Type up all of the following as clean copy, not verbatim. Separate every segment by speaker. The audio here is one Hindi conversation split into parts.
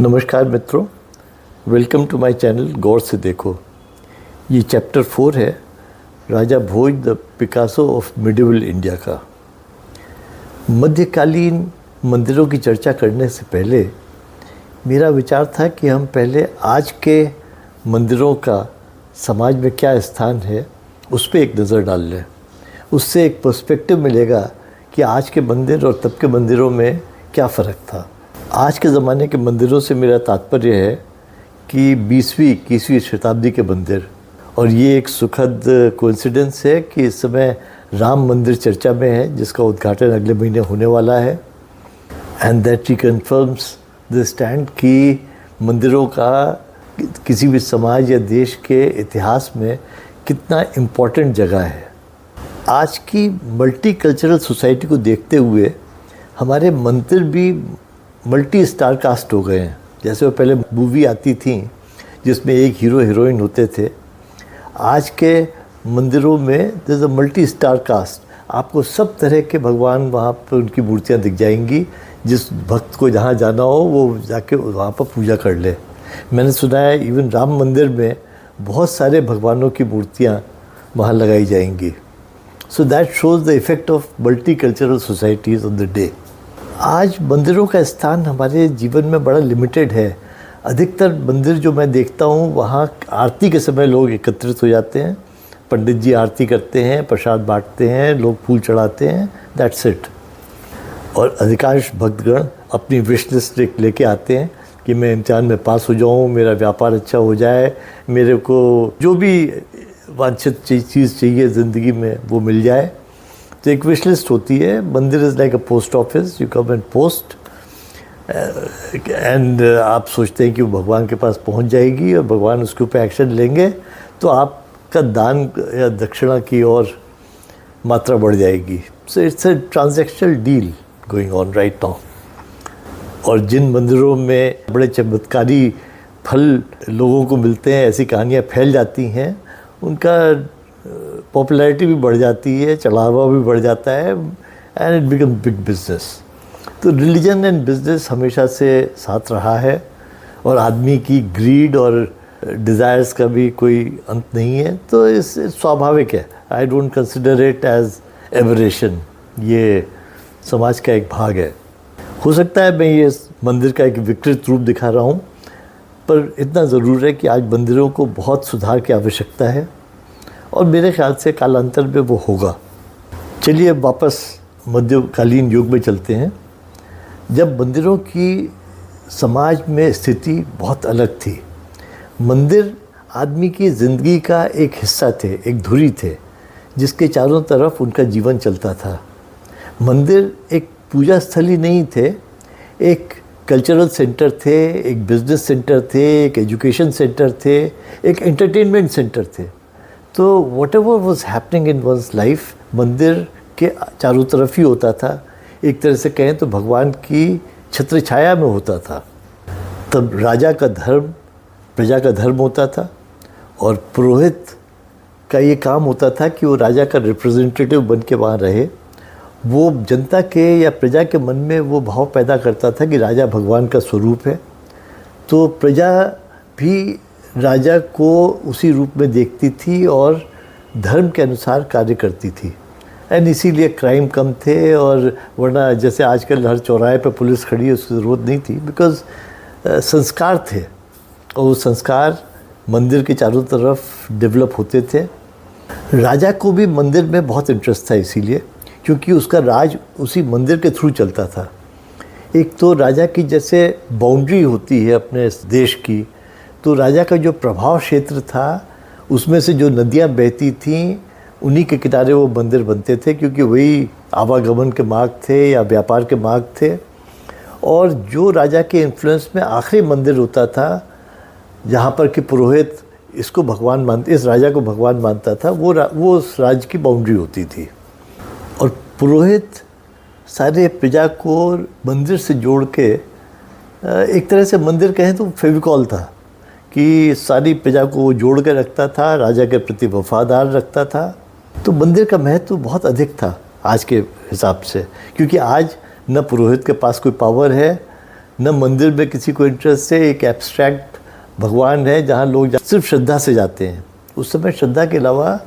Speaker 1: नमस्कार मित्रों, वेलकम टू माय चैनल गौर से देखो। ये चैप्टर 4 है Raja Bhoj the Picasso of medieval India का। मध्यकालीन मंदिरों की चर्चा करने से पहले मेरा विचार था कि हम पहले आज के मंदिरों का समाज में क्या स्थान है उस पर एक नज़र डाल लें। उससे एक पर्सपेक्टिव मिलेगा कि आज के मंदिर और तब के मंदिरों में क्या फ़र्क था। आज के ज़माने के मंदिरों से मेरा तात्पर्य है कि 20वीं-21वीं शताब्दी के मंदिर, और ये एक सुखद कोइंसिडेंस है कि इस समय राम मंदिर चर्चा में है जिसका उद्घाटन अगले महीने होने वाला है। एंड दैट रिकन्फर्म्स द स्टैंड कि मंदिरों का किसी भी समाज या देश के इतिहास में कितना इम्पोर्टेंट जगह है। आज की मल्टी कल्चरल सोसाइटी को देखते हुए हमारे मंदिर भी मल्टी स्टार कास्ट हो गए हैं। जैसे वो पहले मूवी आती थी जिसमें एक हीरो हीरोइन होते थे, आज के मंदिरों में there is a multi star cast. आपको सब तरह के भगवान वहाँ पर उनकी मूर्तियाँ दिख जाएंगी। जिस भक्त को जहाँ जाना हो वो जाके वहाँ पर पूजा कर ले। मैंने सुना है इवन राम मंदिर में बहुत सारे भगवानों की मूर्तियाँ वहाँ लगाई जाएंगी। So that shows the effect of multi cultural societies on the day. आज मंदिरों का स्थान हमारे जीवन में बड़ा लिमिटेड है। अधिकतर मंदिर जो मैं देखता हूँ वहाँ आरती के समय लोग एकत्रित हो जाते हैं, पंडित जी आरती करते हैं, प्रसाद बांटते हैं, लोग फूल चढ़ाते हैं, दैट्स इट। और अधिकांश भक्तगण अपनी विश लिस्ट लेके आते हैं कि मैं इम्तिहान में पास हो जाऊँ, मेरा व्यापार अच्छा हो जाए, मेरे को जो भी वांछित चीज़ चाहिए ज़िंदगी में वो मिल जाए। तो एक विश लिस्ट होती है। मंदिर is like a post office, you come and post and आप सोचते हैं कि वो भगवान के पास पहुंच जाएगी और भगवान उसके ऊपर एक्शन लेंगे तो आपका दान या दक्षिणा की और मात्रा बढ़ जाएगी। So it's a transactional deal going on right now. और जिन मंदिरों में बड़े चमत्कारी फल लोगों को मिलते हैं, ऐसी कहानियाँ फैल जाती हैं, उनका पॉपुलैरिटी भी बढ़ जाती है, चढ़ावा भी बढ़ जाता है and it become big business. तो रिलीजन एंड बिजनेस हमेशा से साथ रहा है और आदमी की ग्रीड और डिज़ायर्स का भी कोई अंत नहीं है। तो इस स्वाभाविक है। I don't consider it as aberration. ये समाज का एक भाग है। हो सकता है मैं ये मंदिर का एक विकृत रूप दिखा रहा हूँ, पर इतना ज़रूर है कि आज मंदिरों को बहुत सुधार की आवश्यकता है और मेरे ख्याल से कालांतर में वो होगा। चलिए अब वापस मध्यकालीन युग में चलते हैं, जब मंदिरों की समाज में स्थिति बहुत अलग थी। मंदिर आदमी की ज़िंदगी का एक हिस्सा थे, एक धुरी थे जिसके चारों तरफ उनका जीवन चलता था। मंदिर एक पूजा स्थल ही नहीं थे, एक कल्चरल सेंटर थे, एक बिजनेस सेंटर थे, एक एजुकेशन सेंटर थे, एक एंटरटेनमेंट सेंटर थे। तो what ever was happening in one's life मंदिर के चारों तरफ ही होता था। एक तरह से कहें तो भगवान की छत्र छाया में होता था। तब राजा का धर्म प्रजा का धर्म होता था और पुरोहित का ये काम होता था कि वो राजा का रिप्रेजेंटेटिव बन के वहाँ रहे। वो जनता के या प्रजा के मन में वो भाव पैदा करता था कि राजा भगवान का स्वरूप है, तो प्रजा भी राजा को उसी रूप में देखती थी और धर्म के अनुसार कार्य करती थी। एंड इसीलिए क्राइम कम थे, और वरना जैसे आजकल हर चौराहे पर पुलिस खड़ी है उसकी ज़रूरत नहीं थी, बिकॉज़ संस्कार थे और वो संस्कार मंदिर के चारों तरफ डेवलप होते थे। राजा को भी मंदिर में बहुत इंटरेस्ट था, इसीलिए क्योंकि उसका राज उसी मंदिर के थ्रू चलता था। एक तो राजा की जैसे बाउंड्री होती है अपने देश की, तो राजा का जो प्रभाव क्षेत्र था उसमें से जो नदियाँ बहती थीं उन्हीं के किनारे वो मंदिर बनते थे, क्योंकि वही आवागमन के मार्ग थे या व्यापार के मार्ग थे। और जो राजा के इन्फ्लुएंस में आखिरी मंदिर होता था जहाँ पर कि पुरोहित इसको भगवान इस राजा को भगवान मानता था, वो उस राज्य की बाउंड्री होती थी। और पुरोहित सारे प्रजा को मंदिर से जोड़ के एक तरह से मंदिर कहें तो फेविकॉल था कि सारी प्रजा को वो जोड़ के रखता था, राजा के प्रति वफादार रखता था। तो मंदिर का महत्व बहुत अधिक था आज के हिसाब से, क्योंकि आज न पुरोहित के पास कोई पावर है, न मंदिर में किसी को इंटरेस्ट है, एक एब्स्ट्रैक्ट भगवान है जहाँ लोग सिर्फ श्रद्धा से जाते हैं। उस समय श्रद्धा के अलावा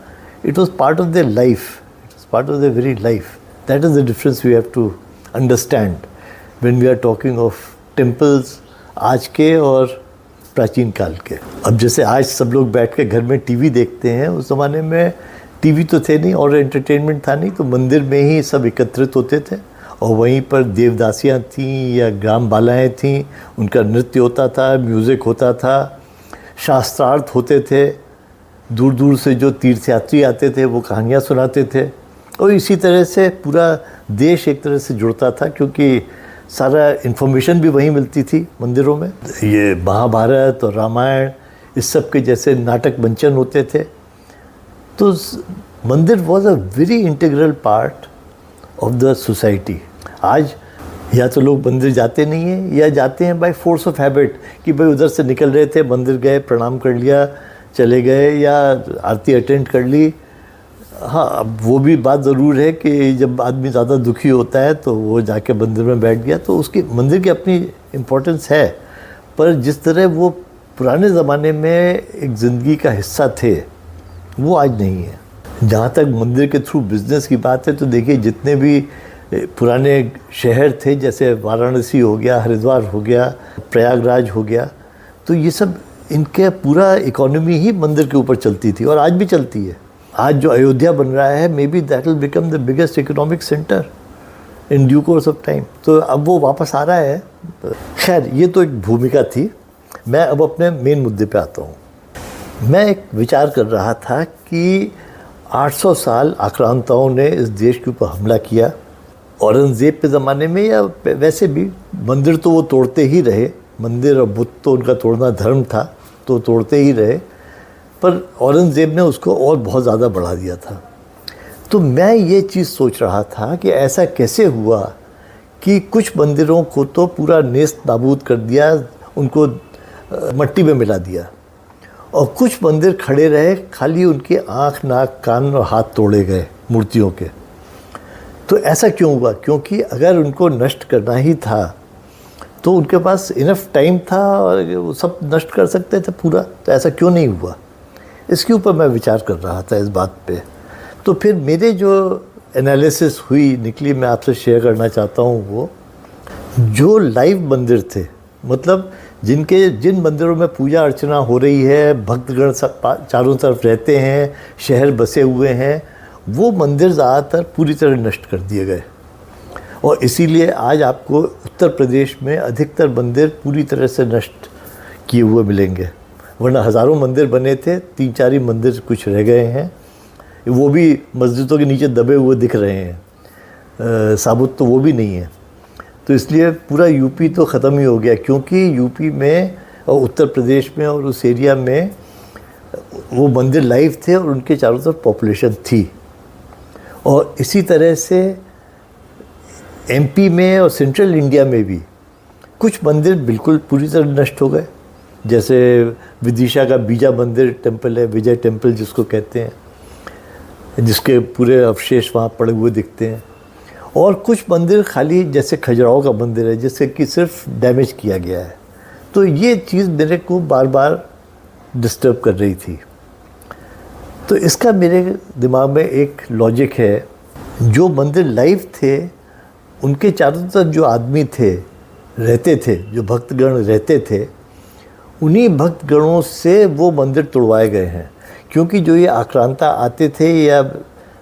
Speaker 1: it was part of their life, it was part of their very life. That is the difference we have to understand when we are talking of temples आज के और प्राचीन काल के। अब जैसे आज सब लोग बैठ के घर में टीवी देखते हैं, उस ज़माने में टीवी तो थे नहीं और एंटरटेनमेंट था नहीं, तो मंदिर में ही सब एकत्रित होते थे और वहीं पर देवदासियाँ थीं या ग्राम बालाएँ थीं, उनका नृत्य होता था, म्यूज़िक होता था, शास्त्रार्थ होते थे, दूर दूर से जो तीर्थयात्री आते थे वो कहानियाँ सुनाते थे और इसी तरह से पूरा देश एक तरह से जुड़ता था क्योंकि सारा इन्फॉर्मेशन भी वहीं मिलती थी मंदिरों में। ये महाभारत और रामायण इस सब के जैसे नाटक मंचन होते थे, तो मंदिर was a very integral part of the society. आज या तो लोग मंदिर जाते नहीं हैं या जाते हैं बाय फोर्स ऑफ हैबिट कि भाई उधर से निकल रहे थे, मंदिर गए, प्रणाम कर लिया, चले गए या आरती अटेंड कर ली। हाँ, अब वो भी बात ज़रूर है कि जब आदमी ज़्यादा दुखी होता है तो वो जाके मंदिर में बैठ गया, तो उसकी मंदिर की अपनी इम्पोर्टेंस है, पर जिस तरह वो पुराने ज़माने में एक ज़िंदगी का हिस्सा थे वो आज नहीं है। जहाँ तक मंदिर के थ्रू बिज़नेस की बात है तो देखिए जितने भी पुराने शहर थे जैसे वाराणसी हो गया, हरिद्वार हो गया, प्रयागराज हो गया, तो ये सब इनके पूरा इकोनॉमी ही मंदिर के ऊपर चलती थी और आज भी चलती है। आज जो अयोध्या बन रहा है may be that will become the biggest economic centre in due course of time. तो अब वो वापस आ रहा है। खैर, ये तो एक भूमिका थी। मैं अब अपने मेन मुद्दे पे आता हूँ। मैं एक विचार कर रहा था कि 800 साल आक्रांताओं ने इस देश के ऊपर हमला किया। औरंगज़ेब के ज़माने में या वैसे भी मंदिर तो वो तोड़ते ही रहे, मंदिर और बुत तो उनका तोड़ना धर्म था तो तोड़ते ही रहे, पर औरंगज़ेब ने उसको और बहुत ज़्यादा बढ़ा दिया था। तो मैं ये चीज़ सोच रहा था कि ऐसा कैसे हुआ कि कुछ मंदिरों को तो पूरा नेस्त नाबूद कर दिया, उनको मट्टी में मिला दिया, और कुछ मंदिर खड़े रहे, खाली उनके आँख, नाक, कान और हाथ तोड़े गए मूर्तियों के। तो ऐसा क्यों हुआ? क्योंकि अगर उनको नष्ट करना ही था तो उनके पास इनफ टाइम था और वो सब नष्ट कर सकते थे पूरा, तो ऐसा क्यों नहीं हुआ? इसके ऊपर मैं विचार कर रहा था इस बात पे। तो फिर मेरे जो एनालिसिस हुई निकली, मैं आपसे शेयर करना चाहता हूँ। वो जो लाइव मंदिर थे, मतलब जिन मंदिरों में पूजा अर्चना हो रही है, भक्तगण चारों तरफ रहते हैं, शहर बसे हुए हैं, वो मंदिर ज़्यादातर पूरी तरह नष्ट कर दिए गए। और इसीलिए आज आपको उत्तर प्रदेश में अधिकतर मंदिर पूरी तरह से नष्ट किए हुए मिलेंगे, वरना हज़ारों मंदिर बने थे, 3-4 ही मंदिर कुछ रह गए हैं, वो भी मस्जिदों के नीचे दबे हुए दिख रहे हैं, साबुत तो वो भी नहीं है। तो इसलिए पूरा यूपी तो ख़त्म ही हो गया, क्योंकि यूपी में और उत्तर प्रदेश में और उस एरिया में वो मंदिर लाइव थे और उनके चारों तरफ पॉपुलेशन थी। और इसी तरह से एमपी में और सेंट्रल इंडिया में भी कुछ मंदिर बिल्कुल पूरी तरह नष्ट हो गए, जैसे विदिशा का बीजा मंदिर टेम्पल है, विजय टेम्पल जिसको कहते हैं, जिसके पूरे अवशेष वहाँ पड़े हुए दिखते हैं। और कुछ मंदिर खाली, जैसे खजुराहो का मंदिर है, जिससे कि सिर्फ डैमेज किया गया है। तो ये चीज़ मेरे को बार बार डिस्टर्ब कर रही थी। तो इसका मेरे दिमाग में एक लॉजिक है, जो मंदिर लाइव थे उनके चारों तरफ जो आदमी थे, रहते थे, जो भक्तगण रहते थे, उन्हीं भक्तगणों से वो मंदिर तोड़वाए गए हैं। क्योंकि जो ये आक्रांता आते थे या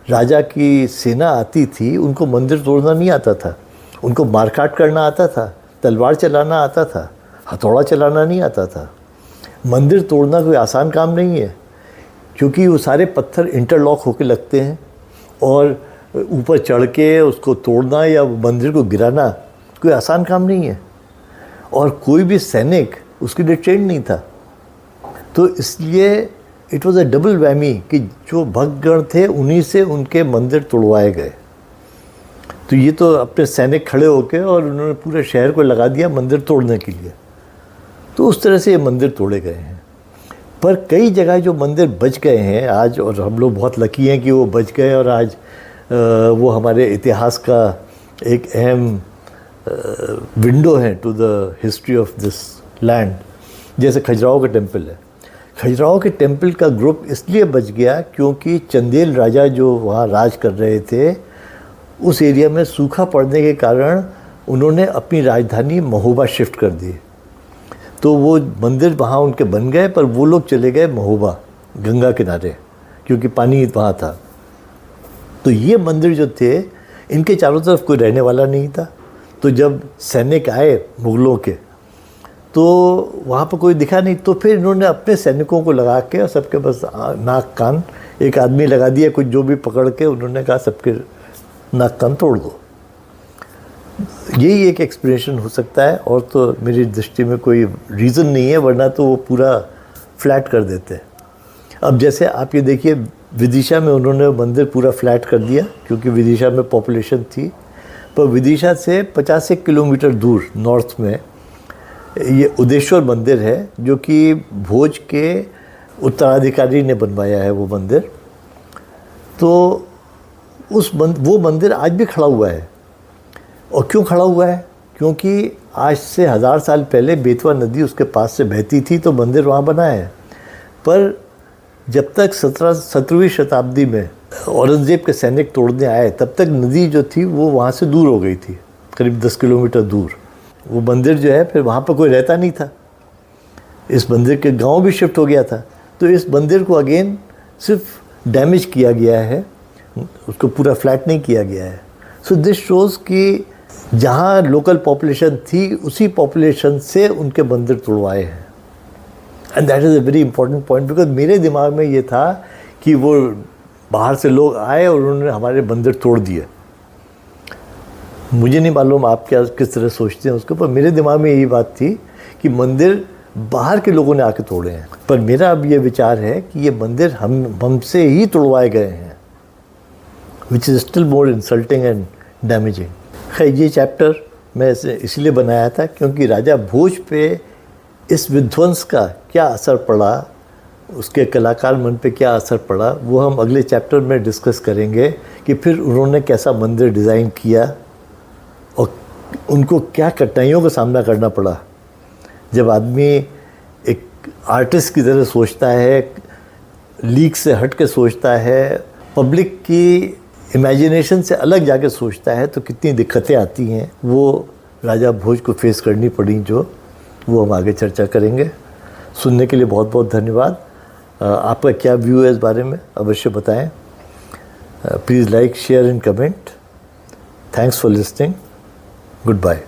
Speaker 1: राजा की सेना आती थी, उनको मंदिर तोड़ना नहीं आता था, उनको मारकाट करना आता था, तलवार चलाना आता था, हथौड़ा चलाना नहीं आता था। मंदिर तोड़ना कोई आसान काम नहीं है, क्योंकि वो सारे पत्थर इंटरलॉक होकर लगते हैं और ऊपर चढ़ के उसको तोड़ना या मंदिर को गिराना कोई आसान काम नहीं है, और कोई भी सैनिक उसके लिए ट्रेंड नहीं था। तो इसलिए it was a double whammy कि जो भक्तगण थे उन्हीं से उनके मंदिर तोड़वाए गए। तो ये तो अपने सैनिक खड़े होके और उन्होंने पूरे शहर को लगा दिया मंदिर तोड़ने के लिए। तो उस तरह से ये मंदिर तोड़े गए हैं। पर कई जगह जो मंदिर बच गए हैं आज, और हम लोग बहुत लकी हैं कि वो बच गए, और आज वो हमारे इतिहास का एक अहम विंडो हैं to the history of this land. जैसे खजुराहो का टेम्पल है, खजुराहो के टेम्पल का ग्रुप इसलिए बच गया क्योंकि चंदेल राजा जो वहाँ राज कर रहे थे, उस एरिया में सूखा पड़ने के कारण उन्होंने अपनी राजधानी महोबा शिफ्ट कर दी। तो वो मंदिर वहाँ उनके बन गए, पर वो लोग चले गए महोबा, गंगा किनारे, क्योंकि पानी वहाँ था। तो ये मंदिर जो थे, इनके चारों तरफ कोई रहने वाला नहीं था। तो जब सैनिक आए मुग़लों के, तो वहाँ पर कोई दिखा नहीं, तो फिर इन्होंने अपने सैनिकों को लगा के और सबके बस नाक कान, एक आदमी लगा दिया कुछ जो भी पकड़ के, उन्होंने कहा सबके नाक कान तोड़ दो। यही एक एक्सप्लेनेशन हो सकता है, और तो मेरी दृष्टि में कोई रीज़न नहीं है, वरना तो वो पूरा फ्लैट कर देते। अब जैसे आप ये देखिए, विदिशा में उन्होंने मंदिर पूरा फ्लैट कर दिया क्योंकि विदिशा में पॉपुलेशन थी, पर विदिशा से 50 किलोमीटर दूर नॉर्थ में ये उदेश्वर मंदिर है, जो कि भोज के उत्तराधिकारी ने बनवाया है वो मंदिर। तो वो मंदिर आज भी खड़ा हुआ है। और क्यों खड़ा हुआ है? क्योंकि आज से 1000 साल पहले बेतवा नदी उसके पास से बहती थी, तो मंदिर वहाँ बना है। पर जब तक 17वीं शताब्दी में औरंगज़ेब के सैनिक तोड़ने आए, तब तक नदी जो थी वो वहाँ से दूर हो गई थी, करीब 10 किलोमीटर दूर। वो मंदिर जो है, फिर वहाँ पर कोई रहता नहीं था, इस मंदिर के गांव भी शिफ्ट हो गया था। तो इस मंदिर को अगेन सिर्फ डैमेज किया गया है, उसको पूरा फ्लैट नहीं किया गया है। सो दिस शोज़ कि जहाँ लोकल पॉपुलेशन थी, उसी पॉपुलेशन से उनके मंदिर तोड़वाए हैं। And that is a very important point, because मेरे दिमाग में ये था कि वो बाहर से लोग आए और उन्होंने हमारे मंदिर तोड़ दिए। मुझे नहीं मालूम आप क्या किस तरह सोचते हैं उसको, पर मेरे दिमाग में यही बात थी कि मंदिर बाहर के लोगों ने आके तोड़े हैं। पर मेरा अब ये विचार है कि ये मंदिर हमसे ही तोड़वाए गए हैं, which is still more insulting and damaging. खैर, ये चैप्टर मैं इसलिए बनाया था क्योंकि राजा भोज पे इस विध्वंस का क्या असर पड़ा, उसके कलाकार मन पे क्या असर पड़ा, वो हम अगले चैप्टर में डिस्कस करेंगे कि फिर उन्होंने कैसा मंदिर डिज़ाइन किया और उनको क्या कठिनाइयों का सामना करना पड़ा। जब आदमी एक आर्टिस्ट की तरह सोचता है, लीक से हट के सोचता है, पब्लिक की इमेजिनेशन से अलग जाके सोचता है, तो कितनी दिक्कतें आती हैं, वो राजा भोज को फेस करनी पड़ी, जो वो हम आगे चर्चा करेंगे। सुनने के लिए बहुत बहुत धन्यवाद। आपका क्या व्यू है इस बारे में अवश्य बताएं। Please like, share and comment. Thanks for listening. Good bye.